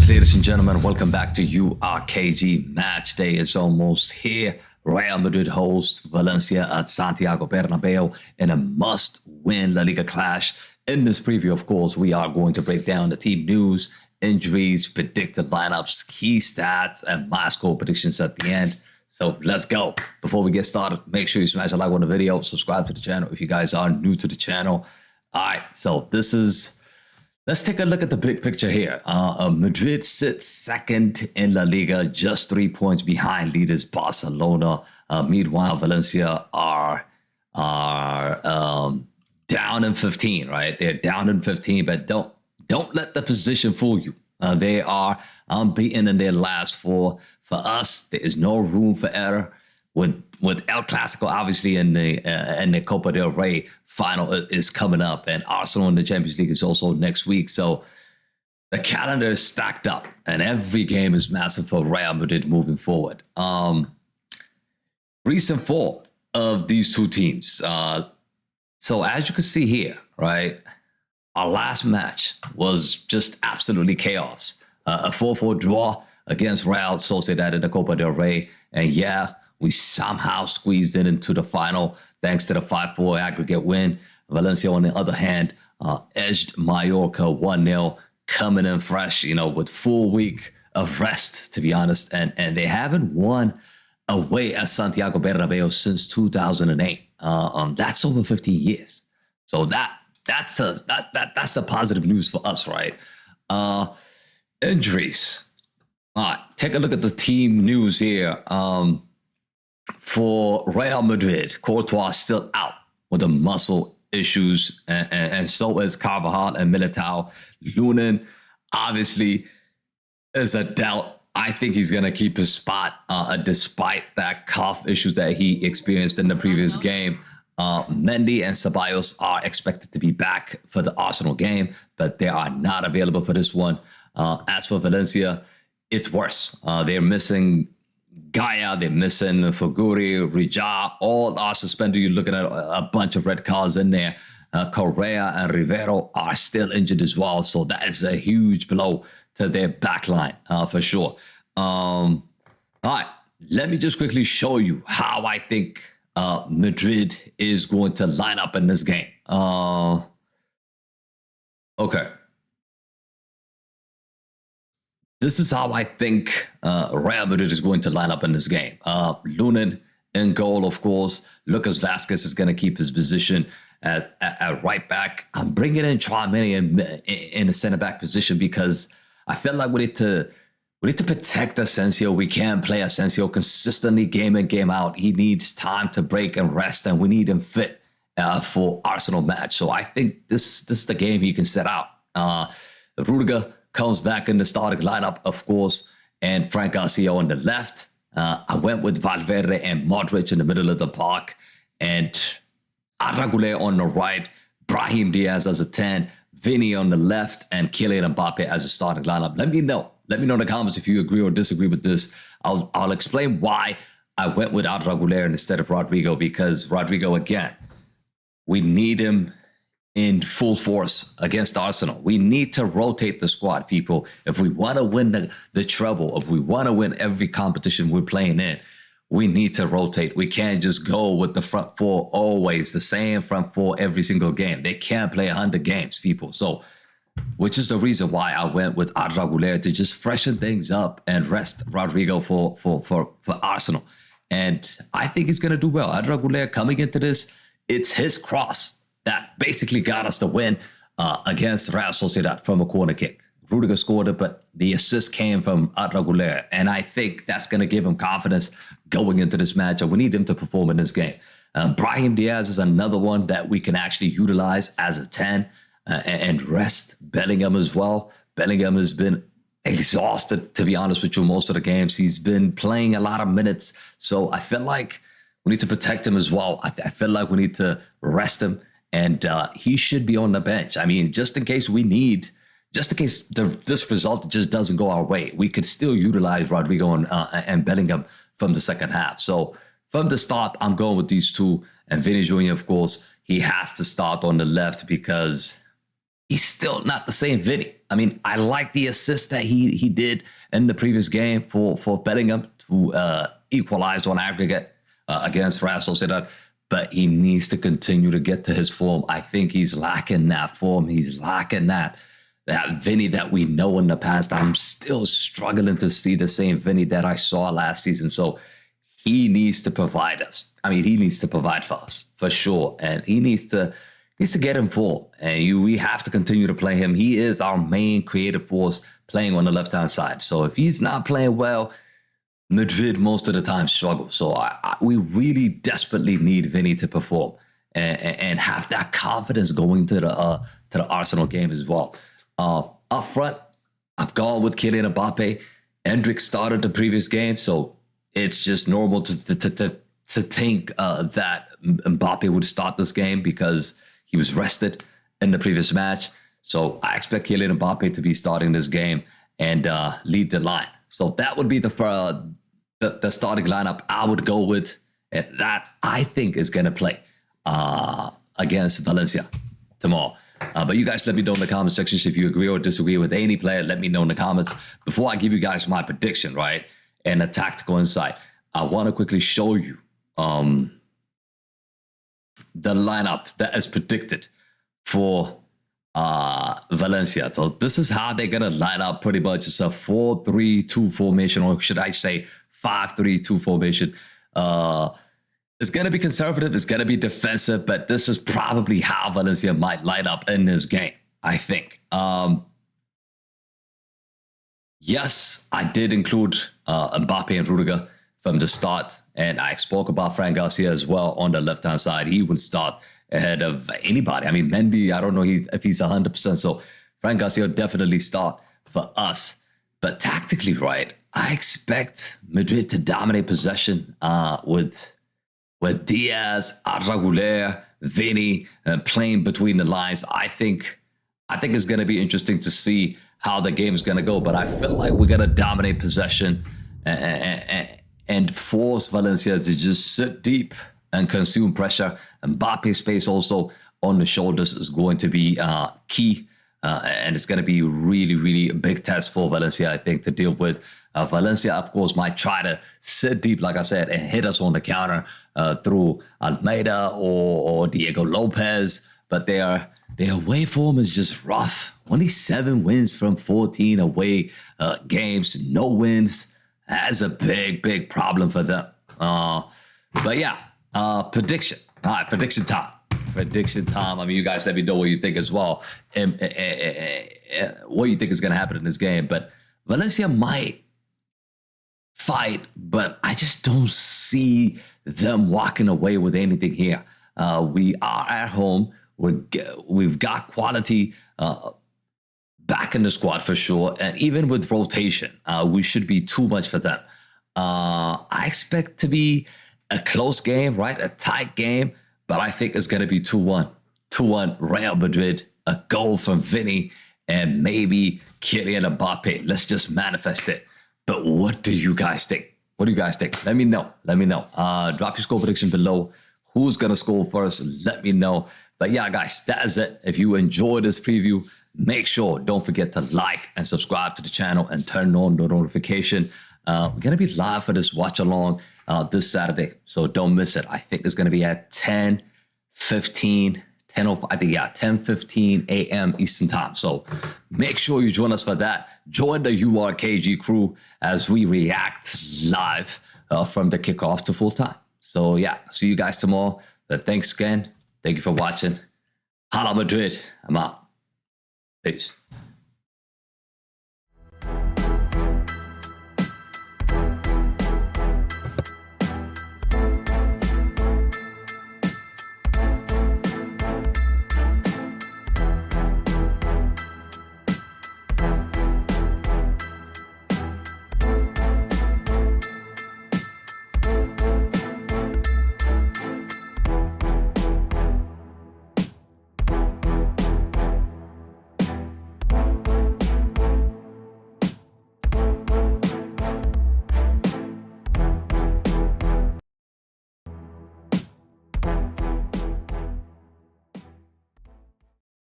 Yes, ladies and gentlemen, welcome back to URKG. Match day is almost here. Real Madrid hosts Valencia at Santiago Bernabéu in a must-win La Liga clash. In this preview, of course, we are going to break down the team news, injuries, predicted lineups, key stats, and my score predictions at the end. So let's go. Before we get started, make sure you smash a like on the video, subscribe to the channel if you guys are new to the channel. All right, so let's take a look at the big picture here. Madrid sits second in La Liga, just 3 points behind leaders Barcelona. Meanwhile, Valencia are down in 15, right? They're down in 15, but don't let the position fool you. They are unbeaten in their last four. For us, there is no room for error. With El Clasico, obviously, in the Copa del Rey final is coming up, and Arsenal in the Champions League is also next week. So the calendar is stacked up, and every game is massive for Real Madrid moving forward. Recent form of these two teams. So as you can see here, right, our last match was just absolutely chaos. A 4-4 draw against Real Sociedad in the Copa del Rey, and yeah, we somehow squeezed it into the final thanks to the 5-4 aggregate win. Valencia, on the other hand, edged Mallorca 1-0, coming in fresh, with full week of rest, to be honest. And they haven't won away at Santiago Bernabéu since 2008. That's over 15 years. So that's a positive news for us, right? Injuries. All right, take a look at the team news here. For Real Madrid, Courtois still out with the muscle issues, and so is Carvajal and Militao. Lunin, obviously, is a doubt. I think he's going to keep his spot despite that cough issues that he experienced in the previous game. Mendy and Ceballos are expected to be back for the Arsenal game, but they are not available for this one. As for Valencia, it's worse. They're missing Gaia, they're missing Fuguri, Rija, all are suspended. You're looking at a bunch of red cards in there. Correa and Rivero are still injured as well. So that is a huge blow to their back line for sure. All right, let me just quickly show you how I think Madrid is going to line up in this game. Okay. This is how I think Real Madrid is going to line up in this game. Lunin in goal, of course. Lucas Vazquez is going to keep his position at right back. I'm bringing in Tchouaméni in the center back position because I feel like we need to protect Asensio. We can't play Asensio consistently game in, game out. He needs time to break and rest, and we need him fit for Arsenal match. So I think this is the game he can set out. Rudiger comes back in the starting lineup, of course, and Frank Garcia on the left. I went with Valverde and Modric in the middle of the park, and Arda Güler on the right, Brahim Diaz as a 10, Vinny on the left, and Kylian Mbappe as a starting lineup. Let me know in the comments if you agree or disagree with this. I'll explain why I went with Arda Güler instead of Rodrigo, because Rodrigo, again, we need him in full force against Arsenal. We need to rotate the squad, people. If we want to win the treble, if we want to win every competition we're playing in, we need to rotate. We can't just go with the front four always, the same front four every single game. They can't play 100 games, people. So, which is the reason why I went with Arda Güler to just freshen things up and rest Rodrigo for Arsenal. And I think he's going to do well. Arda Güler coming into this, it's his cross that basically got us the win against Real Sociedad from a corner kick. Rudiger scored it, but the assist came from Arda Güler, and I think that's going to give him confidence going into this matchup. We need him to perform in this game. Brahim Diaz is another one that we can actually utilize as a 10 and rest Bellingham as well. Bellingham has been exhausted, to be honest with you, most of the games. He's been playing a lot of minutes, so I feel like we need to protect him as well. I feel like we need to rest him, and he should be on the bench. I mean, just in case this result just doesn't go our way, we could still utilize Rodrigo and Bellingham from the second half. So from the start, I'm going with these two. And Vinny Jr., of course, he has to start on the left because he's still not the same Vinny. I mean, I like the assist that he did in the previous game for Bellingham to equalize on aggregate against Real Sociedad, but he needs to continue to get to his form. I think he's lacking that form. He's lacking that Vinny that we know in the past. I'm still struggling to see the same Vinny that I saw last season. So he needs to provide us. I mean, he needs to provide for us for sure, and he needs to get him full. And we have to continue to play him. He is our main creative force playing on the left-hand side. So if he's not playing well, Madrid most of the time struggle. So we really desperately need Vinny to perform and have that confidence going to the Arsenal game as well. Up front, I've gone with Kylian Mbappe. Endrick started the previous game, so it's just normal to think that Mbappe would start this game because he was rested in the previous match. So I expect Kylian Mbappe to be starting this game and lead the line. So that would be the starting lineup I would go with. And that I think is going to play against Valencia tomorrow. But you guys let me know in the comment sections if you agree or disagree with any player. Let me know in the comments. Before I give you guys my prediction, right, and a tactical insight, I want to quickly show you the lineup that is predicted for Valencia. So this is how they're going to line up pretty much. It's a 4-3-2 formation, or should I say 5-3-2 formation. It's going to be conservative. It's going to be defensive, but this is probably how Valencia might line up in this game, I think. Yes, I did include Mbappe and Rudiger from the start, and I spoke about Fran Garcia as well on the left-hand side. He would start ahead of anybody. I mean, Mendy, I don't know if he's 100%, so Fran Garcia will definitely start for us. But tactically, right, I expect Madrid to dominate possession with Diaz, Arraguler, Vinny playing between the lines. I think it's going to be interesting to see how the game is going to go. But I feel like we're going to dominate possession and force Valencia to just sit deep and consume pressure. Mbappe's space also on the shoulders is going to be key. And it's going to be really, really a big test for Valencia, I think, to deal with. Valencia, of course, might try to sit deep, like I said, and hit us on the counter through Almeida or Diego Lopez. But their away form is just rough. Only 7 wins from 14 away games. No wins. That's a big, big problem for them. But yeah, prediction. All right, prediction time. Prediction time. I mean, you guys let me know what you think as well. And what you think is going to happen in this game. But Valencia might fight, but I just don't see them walking away with anything here. We are at home. We've got quality back in the squad for sure. And even with rotation, we should be too much for them. I expect to be a close game, right? A tight game. But I think it's going to be 2-1. 2-1 Real Madrid, a goal from Vinny, and maybe Kylian Mbappe. Let's just manifest it. But what do you guys think? What do you guys think? Let me know. Let me know. Drop your score prediction below. Who's going to score first? Let me know. But yeah, guys, that is it. If you enjoyed this preview, make sure, don't forget to like and subscribe to the channel and turn on the notification. We're going to be live for this watch along this Saturday, so don't miss it. I think it's going to be at 10:15 a.m. Eastern time. So make sure you join us for that. Join the URKG crew as we react live from the kickoff to full time. So yeah, see you guys tomorrow. But thanks again. Thank you for watching. Hala Madrid. I'm out. Peace.